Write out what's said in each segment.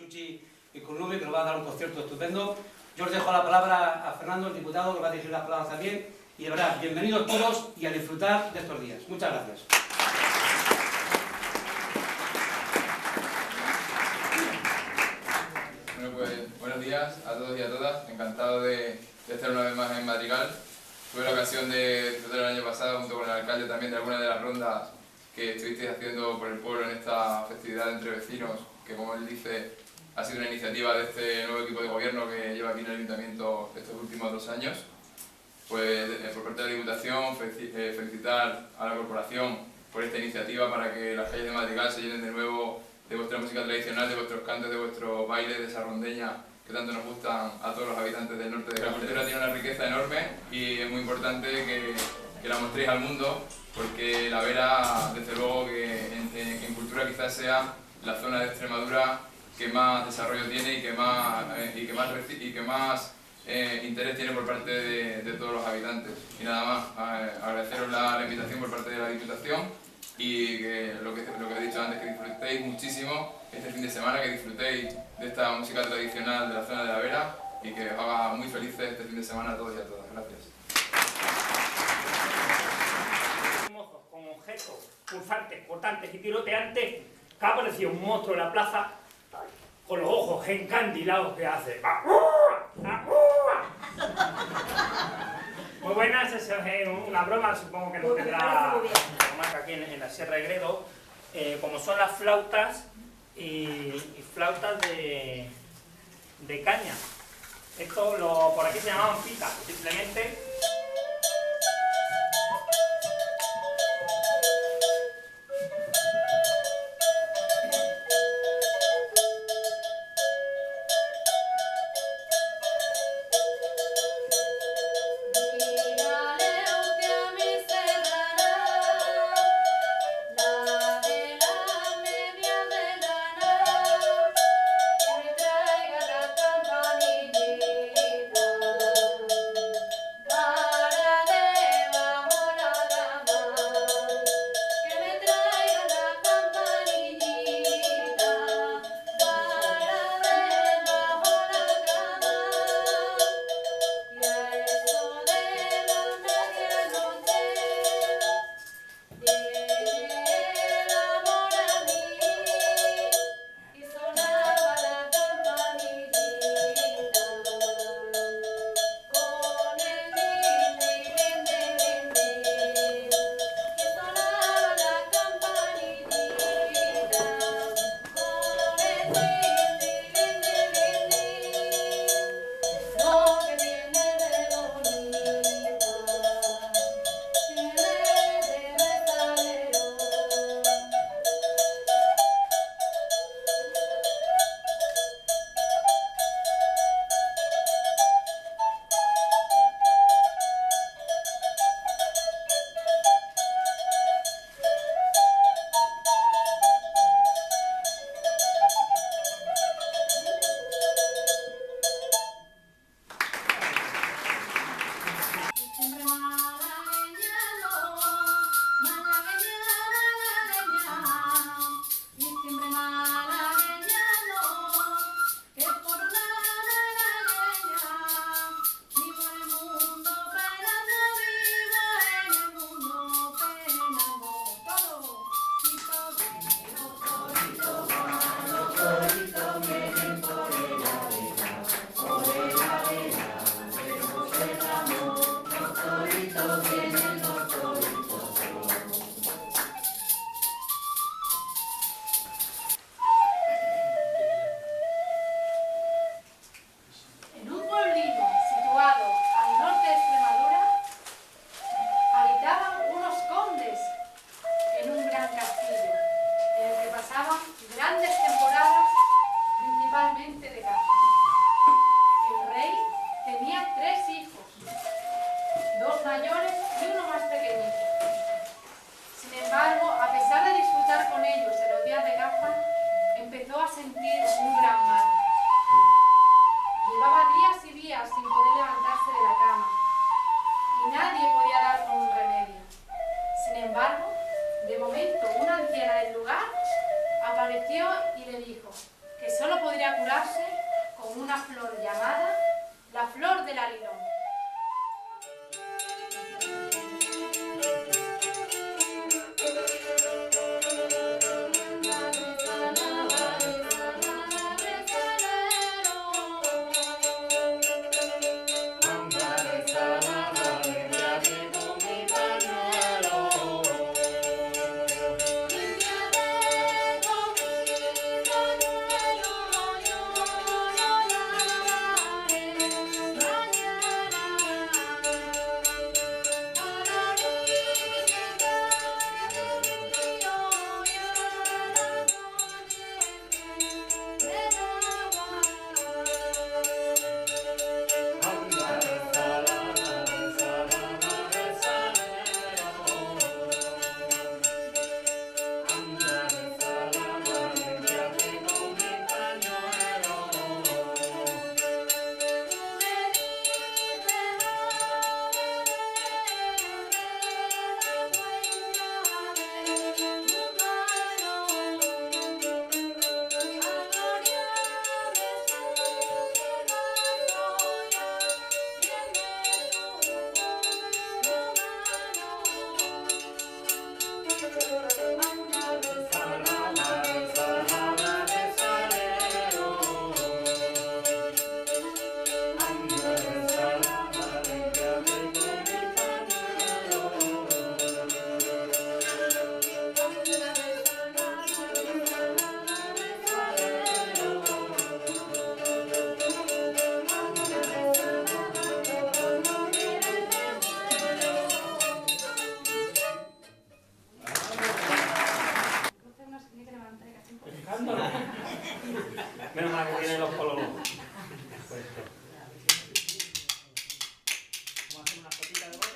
Chuchi y con Nube, que nos va a dar un concierto estupendo. Yo os dejo la palabra a Fernando, el diputado, que va a dirigir las palabras también. Y de verdad, bienvenidos todos y a disfrutar de estos días. Muchas gracias. Bueno, pues buenos días a todos y a todas. Encantado de estar una vez más en Madrigal. Tuve la ocasión de disfrutar el año pasado junto con el alcalde también de algunas de las rondas que estuvisteis haciendo por el pueblo en esta festividad entre vecinos, que como él dice ha sido una iniciativa de este nuevo equipo de gobierno que lleva aquí en el Ayuntamiento estos últimos 2 años. Pues por parte de la Diputación felicitar a la corporación por esta iniciativa para que las calles de Madrigal se llenen de nuevo de vuestra música tradicional, de vuestros cantos, de vuestros bailes, de esa rondeña que tanto nos gustan a todos los habitantes del norte de Cádiz. La cultura tiene una riqueza enorme y es muy importante que la mostréis al mundo, porque la Vera, desde luego, que en cultura quizás sea la zona de Extremadura que más desarrollo tiene y que más interés tiene por parte de todos los habitantes. Y nada más, agradeceros la invitación por parte de la Diputación y que lo que he dicho antes, que disfrutéis muchísimo este fin de semana, que disfrutéis de esta música tradicional de la zona de la Vera y que os haga muy felices este fin de semana a todos y a todas. Gracias. Con objetos pulsantes, cortantes y tiroteantes, que ha aparecido un monstruo en la plaza con los ojos encandilados que hace. Muy buenas, es una broma, supongo que no tendrá marca aquí en la Sierra de Gredo, como son las flautas y flautas de caña. Esto por aquí se llamaban pitas, simplemente. con una flor llamada la flor del alilón. Menos mal que vienen los pololos. Vamos a hacer una fotita de boca.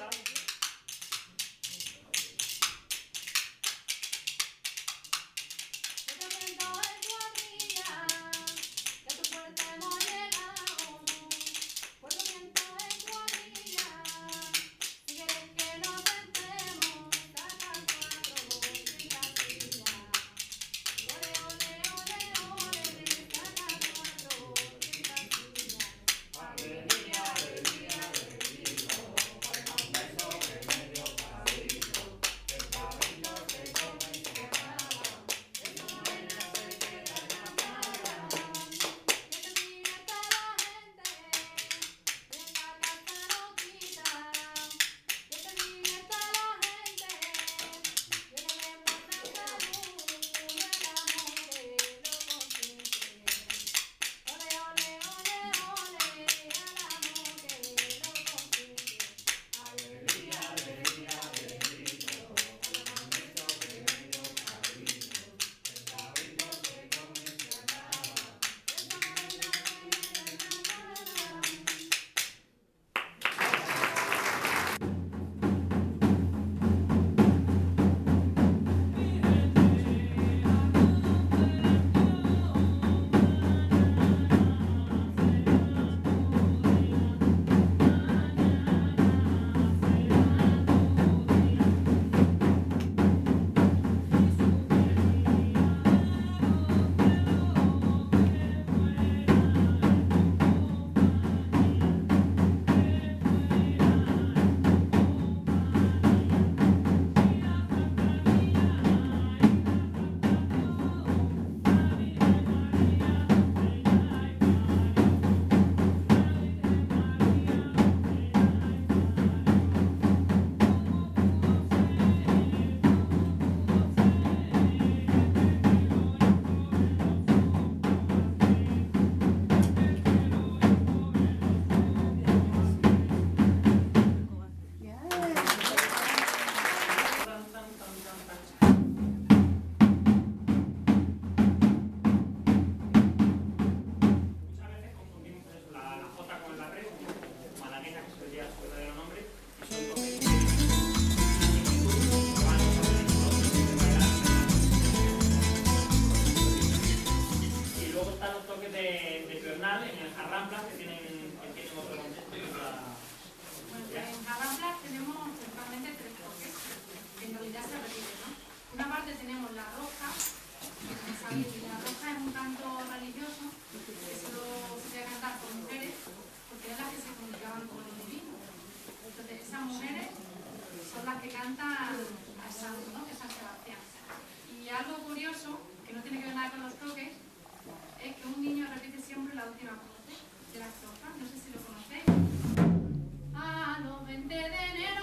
La roja es un canto religioso que solo se tiene que ver nada con los croques, es que un niño repite siempre la última parte de la estrofa. No sé si lo conocéis. A los 20 de enero